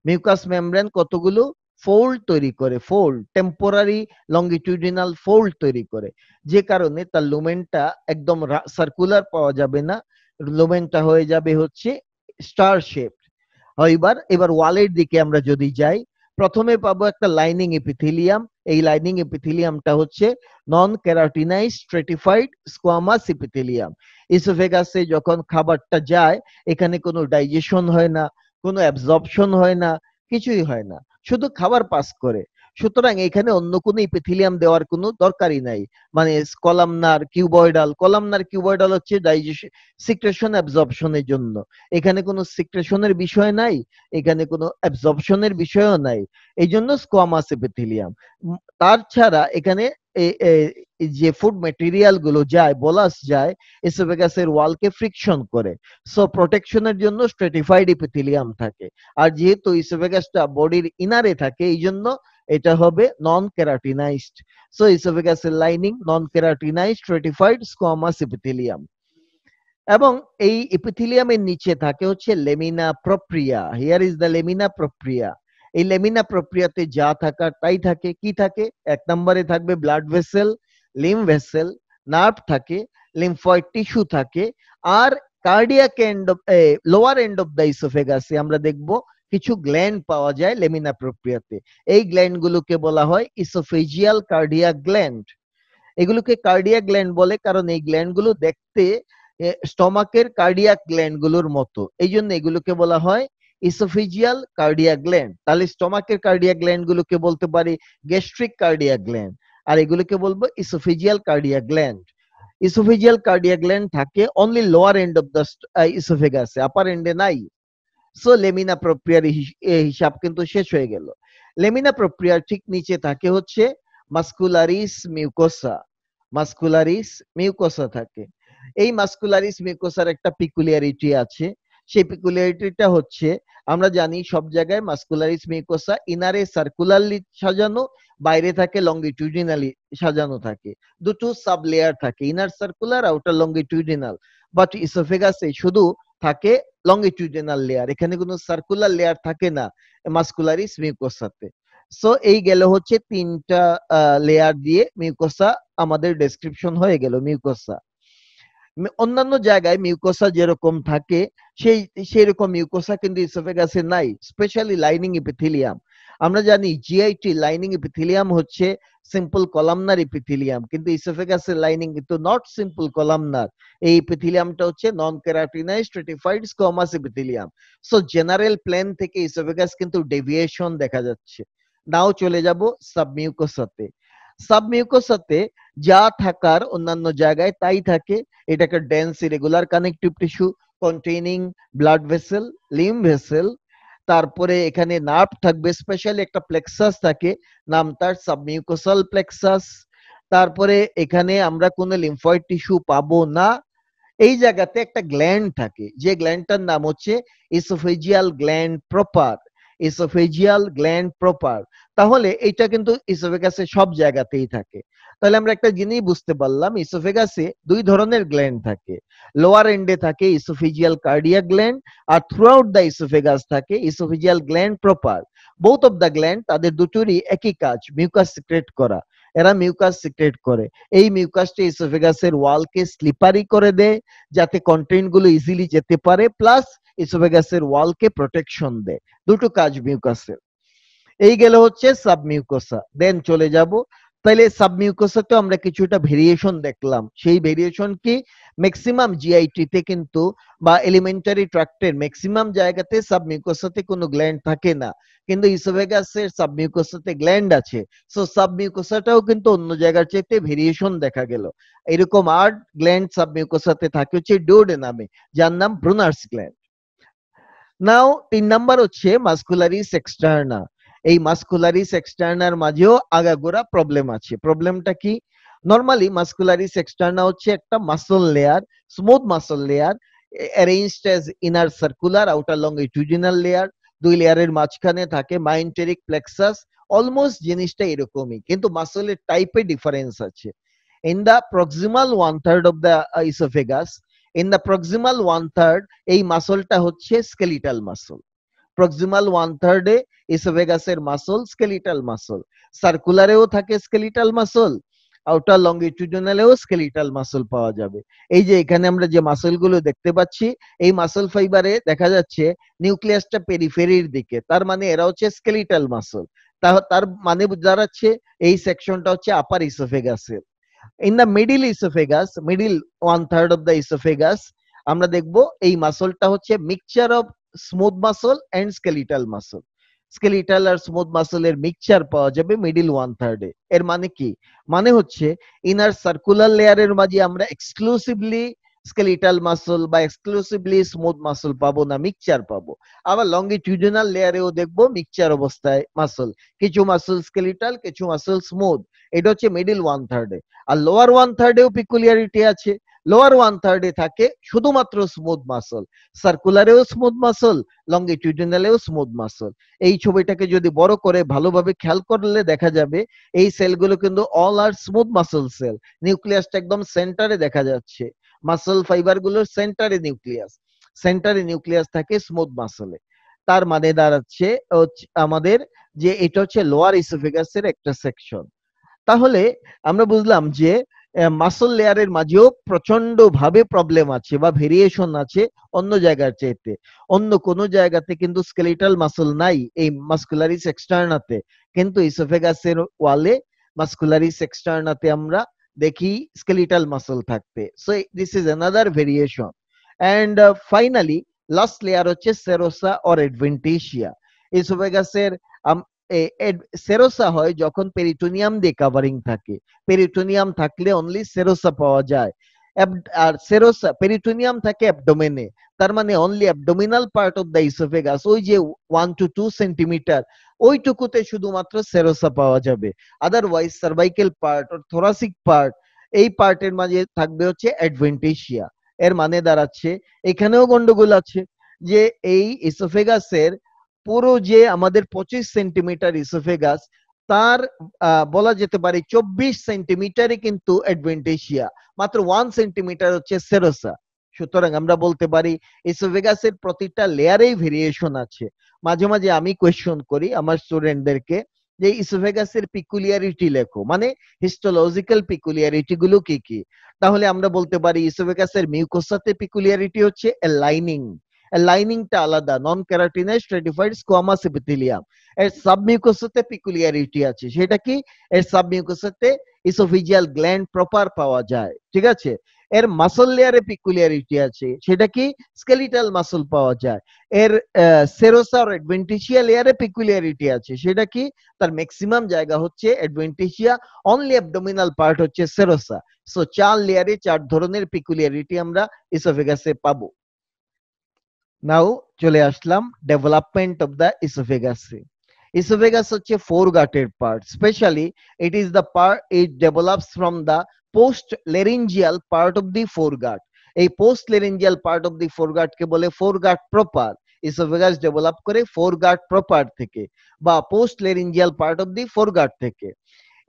মিউকাস মেমব্রেন কতগুলো ফোল্ড তৈরি করে, ফোল্ড টেম্পোরারি লংগিটিউডিনাল ফোল্ড তৈরি করে, যে কারণে তার লুমেনটা একদম সার্কুলার পাওয়া যাবে না, লুমেনটা হয়ে যাবে হচ্ছে স্টার শেপ। এবার ওয়ালের দিকে আমরা যদি যাই, প্রথমে পাবো একটা লাইনিং এপিথেলিয়াম। এই লাইনিং এপিথেলিয়ামটা হচ্ছে নন ক্যারাটিনাইজ স্ট্রেটিফাইড স্কোয়ামাস এপিথেলিয়াম। ইসোফেগাসে যখন খাবারটা যায় এখানে কোনো ডাইজেশন হয় না, কোনো অ্যাবজর্পশন হয় না, কিছুই হয় না, শুধু খাবার পাস করে। সুতরাং এখানে অন্য কোনো ইপিথেলিয়াম দেওয়ার কোনো দরকারই নাই। মানে কলামনার কিউবয়েডাল হচ্ছে ডাইজেশন সিক্রেশন অ্যাবজর্পশনের জন্য। এখানে কোনো সিক্রেশনের বিষয় নাই, এখানে কোনো অ্যাবজর্পশনের বিষয়ও নাই, এই জন্য স্কোয়ামাস এপিথেলিয়াম। তার ছাড়া এখানে যে ফুড ম্যাটেরিয়াল গুলো যায়, বলাস যায়, এসোফেগাসের ওয়ালকে ফ্রিকশন করে। সো প্রোটেকশনের জন্য স্ট্রেটিফাইড এপিথেলিয়াম থাকে। আর যেহেতু ইসোফেগাসটা বডির ইনারে থাকে এই জন্য এটা হবে নন কেরাটিনাইজড। সো ইসোফেগাসের lining non keratinised stratified squamous epithelium. এবং এই এপিথেলিয়ামের নিচে থাকে হচ্ছে lamina propria. Here is the lamina propria. এই লেমিনা প্রপ্রিয়াতে যা থাকার তাই থাকে। কি থাকে? 1 নম্বরে থাকবে blood vessel, lymph vessel, nerve থাকে, লিম্ফয়েড টিস্যু থাকে। আর cardiac end of lower end of the ইসোফেগাসে আমরা দেখব কিছু গ্ল্যান্ড পাওয়া যায় লেমিনা প্রপ্রিয়াতে। এই গ্ল্যান্ড গুলোকে বলা হয় ইসোফেজিয়াল কার্ডিয়াক গ্ল্যান্ড। এগুলোকে কার্ডিয়াক গ্ল্যান্ড বলে কারণ এই গ্ল্যান্ড গুলো দেখতে স্টমাকের কার্ডিয়াক গ্ল্যান্ড গুলোর মতো, এই জন্য এগুলোকে বলা হয় ইসোফেজিয়াল কার্ডিয়াক গ্ল্যান্ড। তাহলে স্টমাকের কার্ডিয়াক গ্ল্যান্ড গুলোকে বলতে পারি গ্যাস্ট্রিক কার্ডিয়াক গ্ল্যান্ড, আর এগুলোকে বলবো oesophageal cardiac gland. Oesophageal cardiac gland থাকে only lower end of the ইসোফেগাসে, আপার এন্ডে নাই। সো লেমিনা প্রপ্রিয়ার হিসাব কিন্তু শেষ হয়ে গেল। লেমিনা প্রপ্রিয়ার ঠিক নিচে থাকে হচ্ছে মাস্কুলারিস মিউকোসা। মাস্কুলারিস মিউকোসা থাকে। এই মাস্কুলারিস মিউকোসার একটা পিকুলিয়ারিটি আছে। সেই পিকুলিয়ারিটিটা হচ্ছে আমরা জানি সব জায়গায় মাস্কুলারিস মিউকোসা ইনারে সার্কুলারলি সাজানো, বাইরে থাকে লংগিটিউডিনালি সাজানো থাকে। দুটো সাব লেয়ার থাকে, inner circular, outer longitudinal. But ইসোফেগাসে শুধু থাকে লংগিটিউডিনাল লেয়ার, এখানে কোনো সার্কুলার লেয়ার থাকে না মাস্কুলারিস মিউকোসাতে। সো এই গেল হচ্ছে 3টা লেয়ার দিয়ে মিউকোসা আমাদের ডেসক্রিপশন হয়ে গেল মিউকোসা। অন্যান্য জায়গায় মিউকোসা যেরকম থাকে সেই রকম মিউকোসা কিন্তু ইসোফেগাসে নাই, স্পেশালি লাইনিং এপিথেলিয়াম। আমরা জানি জিআইটি লাইনিং এপিথেলিয়াম হচ্ছে সিম্পল কলামনার এপিথেলিয়াম, কিন্তু ইসোফেগাসের লাইনিং কিন্তু নট সিম্পল কলামনার। এই এপিথেলিয়ামটা হচ্ছে non keratinised stratified squamous epithelium. So general plan থেকে ইসোফেগাস কিন্তু ডেভিয়েশন দেখা যাচ্ছে। নাও চলে যাব সাবমিউকোসাতে। সাবমিউকোসাতে যা থাকার অন্যান্য জায়গায় তাই থাকে। এটা একটা dense irregular connective tissue containing blood vessel, lymph vessel, তারপরে এখানে নার্ভ থাকবে, স্পেশালি একটা প্লেক্সাস থাকে, নাম তার সাবমিউকোসাল প্লেক্সাস। তারপরে এখানে আমরা কোনো লিম্ফয়েড টিস্যু পাবো না। এই জায়গাতে একটা গ্ল্যান্ড থাকে, যে গ্ল্যান্ডটার নাম হচ্ছে oesophageal gland proper. Oesophageal gland proper. তাহলে এটা কিন্তু ইসোফেগাসে সব জায়গাতেই থাকে। তাহলে আমরা একটা জিনিস বুঝতে পারলাম, ইসোফেগাসে 2 ধরনের গ্ল্যান্ড থাকে। লোয়ার এন্ডে থাকে ইসোফেজিয়াল কার্ডিয়াক গ্ল্যান্ড, আর থ্রু আউট দ্য ইসোফেগাস থাকে oesophageal gland proper. Both of the gland তাদের দুটোরই একই কাজ, মিউকাস সিক্রেট করা। এরা মিউকাস সিক্রেট করে। এই মিউকাসটা ইসোফেগাসের ওয়ালকে স্লিপারি করে দেয় যাতে কন্টেন্ট গুলো ইজিলি যেতে পারে, প্লাস ইসোফেগাসের ওয়ালকে প্রোটেকশন দেয়। দুটো কাজ মিউকাসের। এই গেল হচ্ছে সাবমিউকোসা। দেন চলে যাব, তাহলে সাবমিউকোসাতে আমরা কিছুটা ভেরিয়েশন দেখলাম। সেই ভেরিয়েশন কি, ম্যাক্সিমাম জিআইটি তে কিন্তু বা এলিমেন্টারি ট্র্যাক্টের ম্যাক্সিমাম জায়গাতে সাবমিউকোসাতে কোনো গ্ল্যান্ড থাকে না, কিন্তু ইসোফেগাসের সাবমিউকোসাতে গ্ল্যান্ড আছে। সো সাবমিউকোসাটাও কিন্তু অন্য জায়গার চাইতে ভেরিয়েশন দেখা গেল। এরকম ৮ গ্ল্যান্ড সাবমিউকোসাতে থাকে হচ্ছে ডুওডেনামে, যার নাম ব্রুনার্স গ্ল্যান্ড। নাও ৩ নাম্বার হচ্ছে মাসকুলারিস এক্সটার্না। এই মাসকুলারিস এক্সটার্নার মাঝেও আগাগোড়া প্রবলেম আছে। প্রবলেমটা কি? নরমালি মাসকুলারিস এক্সটার্না হচ্ছে একটা muscle layer, smooth muscle layer, arranged as inner circular outer longitudinal layer. দুই লেয়ারের মাঝখানে থাকে মাইন্টেরিক প্লেক্সাস। অলমোস্ট জিনিসটা এরকমই, কিন্তু মাসলের টাইপে ডিফারেন্স আছে। In the proximal one third of the oesophagus, in the proximal one third এই মাসলটা হচ্ছে স্কেলিটাল মাসল। প্রক্সিমাল ওয়ান থার্ডে ইসোফেগাসের মাসল স্কেলিটাল মাসল। সার্কুলারেও থাকে স্কেলিটাল মাসল, আউটার লংগিটিউডিনালেও স্কেলিটাল মাসল পাওয়া যাবে। এই যে এখানে আমরা যে মাসলগুলো দেখতে পাচ্ছি, এই মাসল ফাইবারে দেখা যাচ্ছে নিউক্লিয়াসটা পেরিফেরির দিকে, তার মানে এরা হচ্ছে স্কেলিটাল মাসল। তার মানে দাঁড়াচ্ছে এই সেকশনটা হচ্ছে আপার ইসোফেগাসের। In the middle oesophagus, middle one third of the oesophagus, আমরা দেখব এই মাসলটা হচ্ছে mixture of smooth muscle and skeletal muscle. Skeletal আর স্মুথ মাসলের মিক্সচার পাওয়া যাবে মিডিল ওয়ান থার্ডে। এর মানে কি? মানে হচ্ছে ইনার সার্কুলার লেয়ারের মাঝে আমরা এক্সক্লুসিভলি স্কেলিটাল মাসল বা এক্সক্লুসিভলি স্মুথ মাসল পাবো না, মিক্সচার পাবো। আবার লংগিটিউডিনাল লেয়ারেও দেখবো মিক্সচার অবস্থায় মাসল, কিছু মাসল স্কেলিটাল, কিছু মাসল স্মুথ। এটা হচ্ছে মিডিল ওয়ান থার্ডে। আর লোয়ার ওয়ান থার্ডেও পিকুলিয়ারিটি আছে। লোয়ার ওয়ান থার্ডে থাকে শুধুমাত্র স্মুথ মাসল, সার্কুলারেও স্মুথ মাসল, লংগিটিউডিনালেও স্মুথ মাসল। এই ছবিটাকে যদি বড় করে ভালোভাবে খেয়াল করলে দেখা যাবে এই সেলগুলো কিন্তু অল আর স্মুথ মাসল সেল। নিউক্লিয়াসটা একদম সেন্টারে দেখা যাচ্ছে, মাসল ফাইবার গুলোর সেন্টারে নিউক্লিয়াস, সেন্টারে নিউক্লিয়াস থাকে স্মুথ মাসলে। তার মানে দাঁড়াচ্ছে আমাদের যে এটা হচ্ছে লোয়ার ইসোফেগাসের একটা সেকশন। তাহলে আমরা বুঝলাম যে মাসল লেয়ারের মাঝেও প্রচন্ড ভাবে প্রবলেম আছে বা ভেরিয়েশন আছে অন্য জায়গার চাইতে। অন্য কোন জায়গাতে কিন্তু স্কেলিটাল মাসল নাই এই মাসকুলারিস এক্সটার্নাতে, কিন্তু ইসোফেগাসের ওয়ালে মাসকুলারিস এক্সটার্নাতে আমরা দেখি স্কেলিটাল মাসল থাকতে। So this is another variation. And finally last layer হচ্ছে সেরোসা অর অ্যাডভেন্টিসিয়া। ইসোফেগাসের সেরোসা হয় যখন পেরিটোনিয়াম দিয়ে কাভারিং থাকে। পেরিটোনিয়াম থাকলে অনলি সেরোসা পাওয়া যায়। আর সেরোসা পেরিটোনিয়াম থাকে অ্যাবডোমেনে, তার মানে only abdominal part of the oesophagus, ওই যে 1 to 2 সেন্টিমিটার, ওইটুকুতে শুধুমাত্র সেরোসা পাওয়া যাবে। আদারওয়াইজ সার্ভাইকেল পার্ট আর থোরাসিক পার্ট, এই পার্টের মাঝে থাকবে হচ্ছে অ্যাডভেন্টিসিয়া। এর মানে দাঁড়াচ্ছে এখানেও গন্ডগোল আছে যে এই ইসোফেগাসের পুরো যে আমাদের 25 সেন্টিমিটার ইসোফেগাস, তার বলা যেতে পারে 24 সেন্টিমিটারই কিন্তু অ্যাডভেন্টিসিয়া, মাত্র 1 সেন্টিমিটার হচ্ছে সেরোসা। সুতরাং আমরা বলতে পারি ইসোফেগাসের প্রতিটা লেয়ারেই ভেরিয়েশন আছে। মাঝে মাঝে আমি কোয়েশ্চন করি আমার স্টুডেন্টদেরকে যে ইসোফেগাসের পিকুলিয়ারিটি লেখো, মানে হিস্টোলজিক্যাল পিকুলিয়ারিটি গুলো কি কি। তাহলে আমরা বলতে পারি ইসোফেগাসের মিউকোসাতে পিকুলিয়ারিটি হচ্ছে লাইনিং, লাইনিংটা আলাদা, নন ক্যারাটিনাইজ স্ট্রেটিফাইড স্কোয়ামাস এপিথেলিয়াম। এর সাবমিউকোসাতে পিকুলিয়ারিটি আছে, সেটা কি? এর সাবমিউকোসাতে ইসোফিজিয়াল গ্ল্যান্ড প্রপার পাওয়া যায়, ঠিক আছে। এর মাসল লেয়ারে পিকুলিয়ারিটি আছে, সেটা কি? স্কেলিটাল মাসল পাওয়া যায়। এর সেরোসা আর অ্যাডভেন্টিসিয়া লেয়ারে পিকুলিয়ারিটি আছে, সেটা কি? তার ম্যাক্সিমাম জায়গা হচ্ছে অ্যাডভেন্টিসিয়া, অনলি অ্যাবডোমিনাল পার্ট হচ্ছে সেরোসা। সো 4 লেয়ারে 4 ধরনের পিকুলিয়ারিটি আমরা ইসোফেগাসে পাবো। নাও চলে আসলাম development of the oesophagus. Oesophagus হচ্ছে ফোরগাটের part, specially it is the part it develops from the post laryngeal part of the foregut. এই post laryngeal part of the ফোরগাটকে বলে ফোরগাট প্রপার। ইসোফেগাস ডেভেলপ করে ফোরগাট proper থেকে বা post laryngeal part of the foregut থেকে।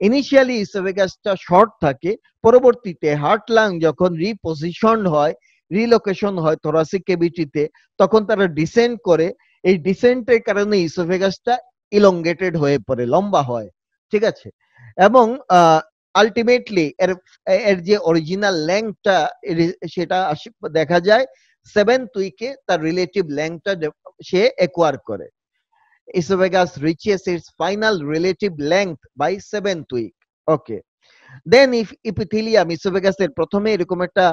Initially ইসোফেগাসটা short থাকে, পরবর্তীতে হার্ট লাং যখন রিপোজিশন হয়, রিলোকেশন হয় থোরাসিক ক্যাভিটিতে, তখন তারা ডিসেন্ড করে। এই ডিসেন্টের কারণে ইসোফেগাসটা ইলংগেটেড হয়ে পড়ে, লম্বা হয়, ঠিক আছে। এবং আলটিমেটলি এর এর যে অরিজিনাল লেংথটা সেটা দেখা যায় 7th উইকে তার রিলেটিভ লেংথটা সে অ্যাকোয়ার করে। esophagus reaches its final relative length by 7th week. Okay. দেন ইপিথেলিয়াম ইসোফেগাসের প্রথমে এরকম একটা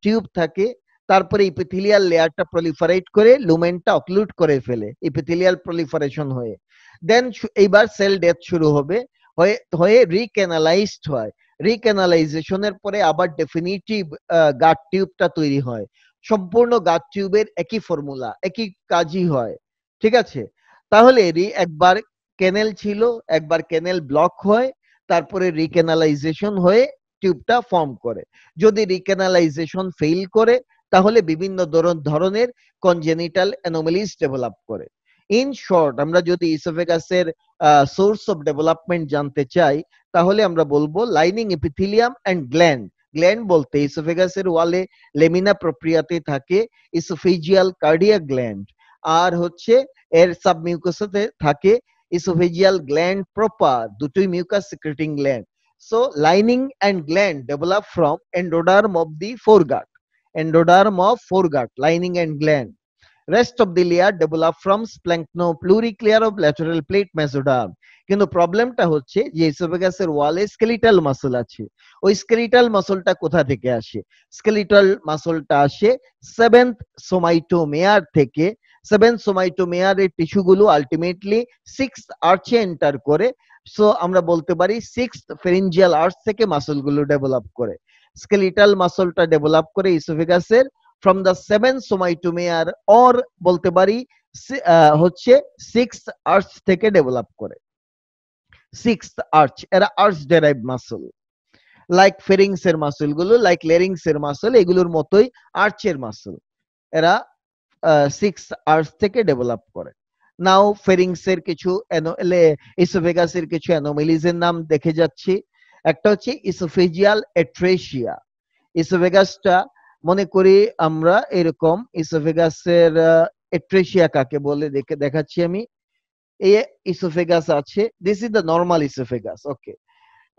টিউব থাকে, তারপরে ইপিথেলিয়াল লেয়ারটা প্রলিফারেট করে লুমেনটা অক্লুড করে ফেলে ইপিথেলিয়াল প্রলিফারেশন হয়ে। দেন এইবার সেল ডেথ শুরু হবে, হয়ে রিক্যানালাইজড হয়। রিক্যানালাইজেশনের পরে আবার ডেফিনিটিভ গাট টিউবটা তৈরি হয়। সম্পূর্ণ গাট টিউবের একই ফর্মুলা, একই কাজই হয়। ঠিক আছে? তাহলে একবার ক্যানেল ছিল, একবার ক্যানেল ব্লক হয়, তারপরে রিক্যানালাইজেশন হয়ে টিউবটা ফর্ম করে। যদি রিক্যানালাইজেশন ফেইল করে তাহলে বিভিন্ন ধরনের কনজেনিটাল অ্যানোমালিজ ডেভেলপ করে। ইন শর্ট, আমরা যদি ইসোফেগাসের সোর্স অফ ডেভেলপমেন্ট জানতে চাই তাহলে আমরা বলবো lining epithelium and gland. Gland বলতে ইসোফেগাসের ওয়ালে লেমিনা প্রোপ্রিয়াতে থাকে ইসোফেজিয়াল কার্ডিয়াক গ্ল্যান্ড, আর হচ্ছে এর সাবমিউকাসে থাকে esophageal gland proper, দুটোই mucus secreting gland. So lining and gland develop from endoderm of the foregut. Endoderm of foregut, lining and gland. Rest of the layer develop from splanchnopleuriclear of lateral plate mesoderm. কিন্তু প্রবলেমটা হচ্ছে যে ইসোফেগাসের ওয়ালে skeletal muscle আছে। ওই skeletal মাসলটা কোথা থেকে আসে? স্কেলিটাল মাসলটা আসে সেভেন্থ সোমাইটোমেয়ার থেকে। সেভেন্থ সোমাইটোমেয়ারের টিস্যুগুলো আলটিমেটলি সিক্সথ আর্চে এন্টার করে। সো আমরা বলতে পারি সিক্সথ ফেরিঞ্জিয়াল আর্চ থেকে মাসলগুলো ডেভেলপ করে। স্কেলিটাল মাসলটা ডেভেলপ করে ইসোফেগাসের from the seventh somatomere or বলতে পারি হচ্ছে sixth arch থেকে ডেভেলপ করে। sixth arch এরা arch derived muscle, লাইক ফেরিংস এর মাসল গুলো, লাইক লেরিংস এর মাসল, এগুলোর মতোই আর্চের মাসল, এরা সিক্সথ আর্চ থেকে ডেভেলপ করে। নাও ফেরিংস এর কিছু ইসোফেগাসের কিছু অ্যানোমালিজের নাম দেখে যাচ্ছি। একটা হচ্ছে ইসোফেজিয়াল এট্রেশিয়া। ইসোফেগাসটা মনে করি আমরা এরকম, ইসোফেগাসের এট্রেশিয়া কাকে বলে দেখাচ্ছি আমি। এই ইসোফেগাস আছে, this is the normal oesophagus. Okay,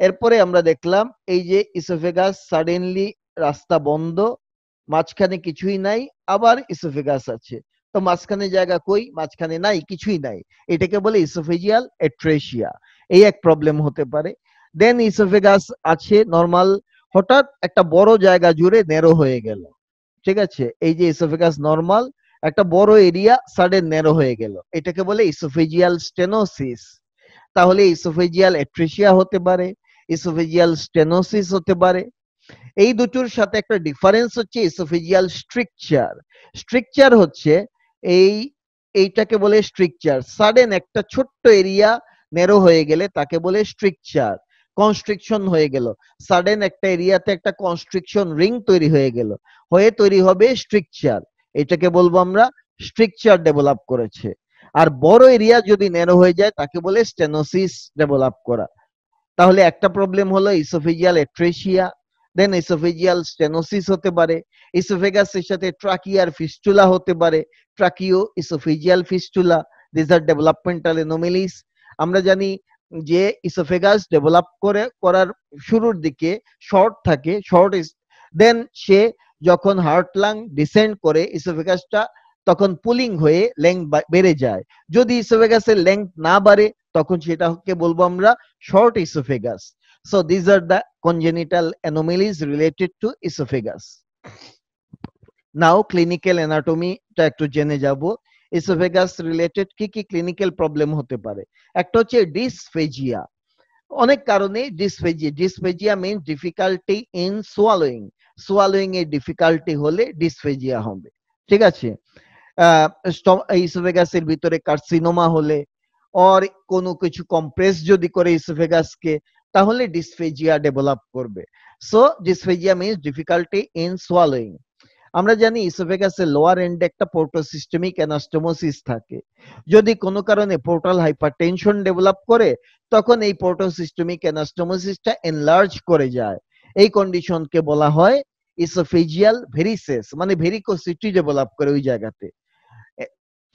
এরপরে আমরা দেখলাম এই যে ইসোফেগাস সাডেনলি রাস্তা বন্ধ, মাঝখানে কিছুই নাই, আবার ইসোফেগাস আছে। তো মাঝখানে জায়গা কই? মাঝখানে নাই, কিছুই নাই। এটাকে বলে ইসোফেজিয়াল এট্রেশিয়া। এই এক প্রবলেম হতে পারে। দেন ইসোফেগাস আছে নরমাল, হঠাৎ একটা বড় জায়গা জুড়ে ন্যারো হয়ে গেল। ঠিক আছে? এই যে ইসোফেগাস নরমাল, একটা বড় এরিয়া সাডেন ন্যারো হয়ে গেল, এটাকে বলে ইসোফেজিয়াল স্টেনোসিস। তাহলে ইসোফেজিয়াল এট্রেশিয়া হতে পারে, ইসোফেজিয়াল স্টেনোসিস হতে পারে। এই দুটোর সাথে একটা ডিফারেন্স হচ্ছে ইসোফেজিয়াল স্ট্রিকচার। স্ট্রিকচার হচ্ছে এইটাকে বলে স্ট্রিকচার। সাডেন একটা ছোট্ট এরিয়া ন্যারো হয়ে গেলে তাকে বলে স্ট্রিকচার। কনস্ট্রিকশন হয়ে গেল, সাডেন একটা এরিয়াতে একটা কনস্ট্রিকশন রিং তৈরি হয়ে গেল, হয়ে তৈরি হবে স্ট্রিকচার। এটাকে বলবো আমরা স্ট্রিকচার ডেভেলপ করেছে। আর বড় এরিয়া যদি ন্যারো হয়ে যায় তাকে বলে স্টেনোসিস ডেভেলপ করা। তাহলে একটা প্রবলেম হলো oesophageal atresia, then oesophageal stenosis হতে পারে। ইসোফেগাসের সাথে ট্রাকিয়ার ফিস্টুলা হতে পারে, tracheo oesophageal fistula. This are developmental anomalies. আমরা জানি যে ইসোফেগাস ডেভেলপ করার শুরুর দিকে শর্ট থাকে, শর্ট ইস, দেন সে যখন হার্ট লাং ডিসেন্ড করে ইসোফেগাসটা তখন পুলিং হয়ে লেংথ বেড়ে যায়। যদি ইসোফেগাসের লেংথ না বাড়ে তখন সেটাকে বলবো আমরা short oesophagus. So these are the congenital anomalies related to esophagus. Now clinical anatomy টা একটু জেনে যাব। esophagus related কি কি ক্লিনিক্যাল প্রবলেম হতে পারে? একটা হচ্ছে ডিসফেজিয়া। অনেক কারণে dysphagia, dysphagia means difficulty in swallowing. Swallowing এর ডিফিকাল্টি হলে ডিসফেজিয়া হবে। ঠিক আছে? ইসোফেগাসের ভিতরে কার্সিনোমা হলে, আর কোনো কিছু কম্প্রেস যদি করে ইসোফেগাসকে, তাহলে ডিসফেজিয়া ডেভেলপ করবে। So dysphagia means difficulty in swallowing. আমরা জানি ইসোফেগাসের লোয়ার এন্ডে একটা পোর্টোসিস্টেমিক অ্যানাস্টোমোসিস থাকে। যদি কোনো কারণে পোর্টাল হাইপারটেনশন ডেভেলপ করে তখন এই পোর্টোসিস্টেমিক অ্যানাস্টোমোসিসটা এনলার্জ করে যায়। এই কন্ডিশনকে বলা হয় ইসোফেজিয়াল ভেরিসেস, মানে ভেরিকোসিটি ডেভেলপ করে ওই জায়গাতে।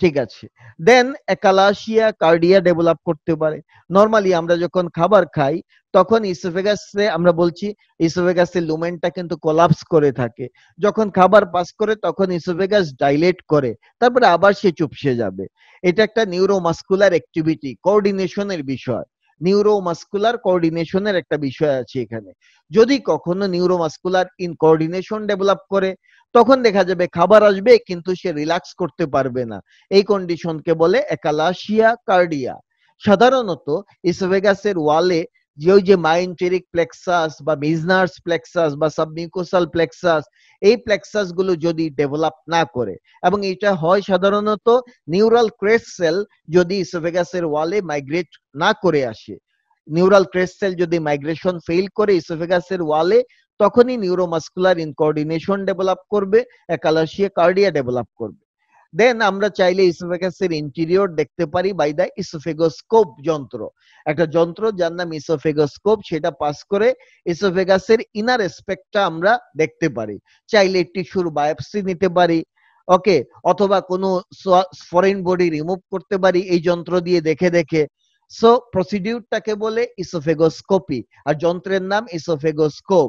ঠিক আছে। দেন একালাসিয়া কার্ডিয়া ডেভেলপ করতে পারে। নরমালি আমরা যখন খাবার খাই তখন ইসোফেগাসে আমরা বলছি ইসোফেগাসের লুমেনটা কিন্তু কোলাপস করে থাকে। যখন খাবার পাস করে তখন ইসোফেগাস ডাইলেট করে, তারপরে আবার সে চুপসে যাবে। এটা একটা নিউরোমাস্কুলার অ্যাক্টিভিটি, কোঅর্ডিনেশনের বিষয়। নিউরোমাস্কুলার কোঅর্ডিনেশনের একটা বিষয় আছে এখানে। যদি কখনো নিউরোমাস্কুলার ইনকোঅর্ডিনেশন ডেভেলপ করে তখন দেখা যাবে খাবার আসবে কিন্তু সে রিল্যাক্স করতে পারবে না। এই কন্ডিশনকে বলে একালাসিয়া কার্ডিয়া। সাধারণত ইসোফেগাসের ওয়ালে যে ওই যে মাইন্টেরিক প্লেক্সাস বা মিজনার্স প্লেক্সাস বা সাবমিউকোসাল প্লেক্সাস, এই প্লেক্সাস গুলো যদি ডেভেলপ না করে, এবং এটা হয় সাধারণত নিউরাল ক্রেস্ট সেল যদি ইসোফেগাসের ওয়ালে মাইগ্রেট না করে আসে, নিউরাল ক্রেস্ট সেল যদি মাইগ্রেশন ফেল করে ইসোফেগাসের ওয়ালে, তখনই নিউরোমাস্কুলার ইনকোঅর্ডিনেশন ডেভেলপ করবে, একালাসিয়া কার্ডিয়া ডেভেলপ করবে। দেন আমরা চাইলে ইসোফেগাসের ইন্টেরিয়র দেখতে পারি বাই দা ইসোফেগোস্কোপ যন্ত্র। একটা যন্ত্র যার নাম ইসোফেগোস্কোপ, সেটা পাস করে ইসোফেগাসের ইনার এসপেক্টটা আমরা দেখতে পারি। চাইলে টিস্যুর বায়োপসি নিতে পারি, ওকে, অথবা কোনো ফরেন বডি রিমুভ করতে পারি এই যন্ত্র দিয়ে দেখে দেখে। সো প্রসিডিউরটাকে বলে ইসোফেগোস্কোপি, আর যন্ত্রের নাম ইসোফেগোস্কোপ।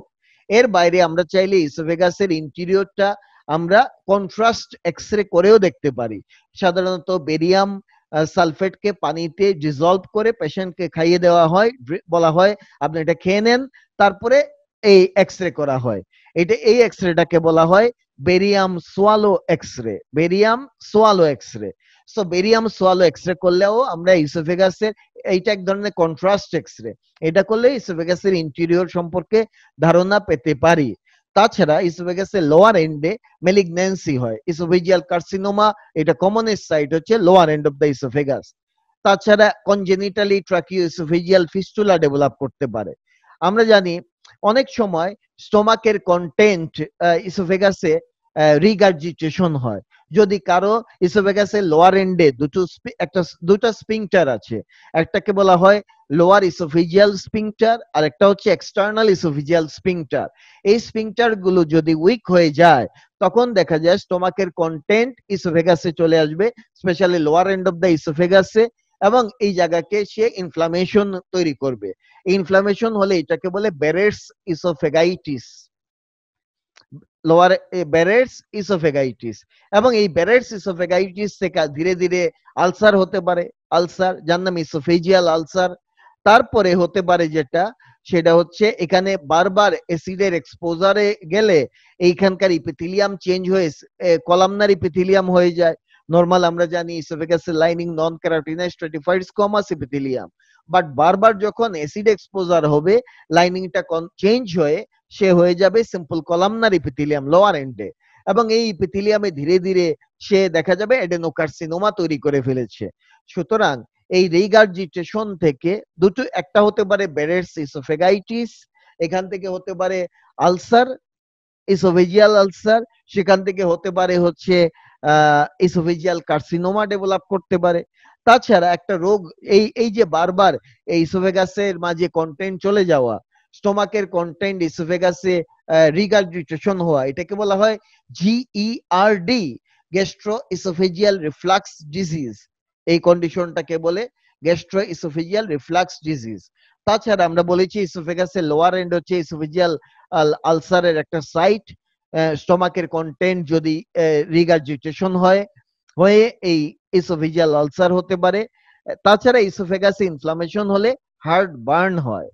এর বাইরে আমরা চাইলে ইসোফেগাসের ইন্টেরিয়রটা আমরা কন্ট্রাস্ট এক্সরে করেও দেখতে পারি। সাধারণত বেরিয়াম সালফেটকে পানিতে ডিজলভ করে পেশেন্টকে খাইয়ে দেওয়া হয়, বলা হয় আপনি এটা খেয়ে নেন, তারপরে এই এক্সরে করা হয়। এই এক্সরেটাকে বলা হয় barium swallow X-ray, barium swallow X-ray. So barium swallow X-ray করলেও আমরা ইসোফেগাসের, এইটা এক ধরনের কন্ট্রাস্ট এক্সরে, এটা করলে ইসোফেগাসের ইন্টেরিয়র সম্পর্কে ধারণা পেতে পারি। তাছাড়া ইসোফেগাসের লোয়ার এন্ডে মেলিগন্যান্সি হয়, ইসোফেজিয়াল কার্সিনোমা, এটা কমনেস্ট সাইট হচ্ছে lower end of the oesophagus. তাছাড়া কনজেনিটালি ট্রাকিও ইসোফেজিয়াল ফিস্টুলা ডেভেলপ করতে পারে। আমরা জানি অনেক সময় স্টোমাকের কন্টেন্ট ইসোফেগাসে রিগার্জিটেশন হয়। যদি কারো ইসোফেগাসের লোয়ার এন্ডে দুটো স্পিংটার আছে, একটাকে বলা হয় লোয়ার ইসোফেজিয়াল স্পিংটার আর একটা হচ্ছে এক্সটার্নাল ইসোফেজিয়াল স্পিংটার। এই স্পিংটার গুলো যদি উইক হয়ে যায় তখন দেখা যায় স্টোমাকের কন্টেন্ট ইসোফেগাসে চলে আসবে, specially lower end of the ইসোফেগাসে, এবং এই জায়গাকে সে ইনফ্লামেশন তৈরি করবে। ইনফ্লামেশন হলে এটাকে বলে বেরেটস ইসোফেগাইটিস, লোয়ার বেরেটস ইসোফেগাইটিস। এবং এই বেরেটস ইসোফেগাইটিস থেকে ধীরে ধীরে আলসার হতে পারে, আলসার যার নাম ইসোফেজিয়াল আলসার। তারপরে হতে পারে যেটা, সেটা হচ্ছে এখানে বারবার অ্যাসিডের এক্সপোজারে গেলে এইখানকার ইপিথেলিয়াম চেঞ্জ হয়ে কলামনার ইপিথেলিয়াম হয়ে যায়। নরমাল আমরা জানি ইসোফেগাসের lining non keratinised stratified squamous epithelium, but বারবার যখন অ্যাসিড এক্সপোজার হবে লাইনিংটা চেঞ্জ হয়ে সে হয়ে যাবে সিম্পল কলামনার ইপিথেলিয়াম লোয়ার এন্ডে, এবং এই ইপিথেলিয়ামে ধীরে ধীরে সে দেখা যাবে এডেনোকার্সিনোমা তৈরি করে ফেলেছে। সুতরাং এই রিগার্জিটেশন থেকে দুটো, একটা হতে পারে বেরেটস ইসোফেগাইটিস, এখান থেকে হতে পারে আলসার, ইসোফেজিয়াল আলসার, সেখান থেকে হতে পারে হচ্ছে ইসোফেজিয়াল কার্সিনোমা ডেভেলপ করতে পারে। তাছাড়া একটা রোগ, এই এই যে বারবার এই ইসোফেগাসের মাঝে কন্টেন্ট চলে যাওয়া, স্টোমাকের কন্টেন্ট ইসোফেগাসে রিগার্জিটেশন হওয়া, এটাকে বলা হয় GERD, gastro oesophageal reflux disease. এই কন্ডিশনটাকে বলে গ্যাস্ট্রো ইসোফেজিয়াল রিফ্লাক্স ডিজিজ। তাছাড়া আমরা বলেছি ইসোফেগাসের লোয়ার এন্ড হচ্ছে ইসোফেজিয়াল আলসারের একটা সাইট। স্টোমাকের কন্টেন্ট যদি রিগার্জিটেশন হয়, হয়ে এই ইসোফেজিয়াল আলসার হতে পারে। তাছাড়া ইসোফেগাসে ইনফ্লামেশন হলে হার্ট বার্ন হয়।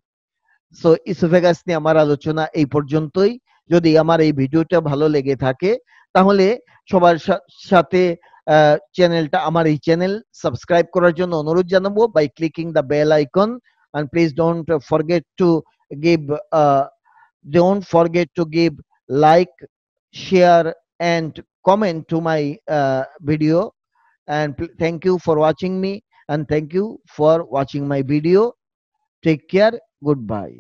সো ইসোফেগাস নিয়ে আমার আলোচনা এই পর্যন্তই। যদি আমার এই ভিডিওটা ভালো লেগে থাকে তাহলে সবার সাথে চ্যানেলটা, আমার এই চ্যানেল সাবস্ক্রাইব করার জন্য অনুরোধ জানাবো by clicking the bell icon, and please give don't forget to give like, share and comment to my video. And thank you for watching me, and thank you for watching my video. Take care. Goodbye.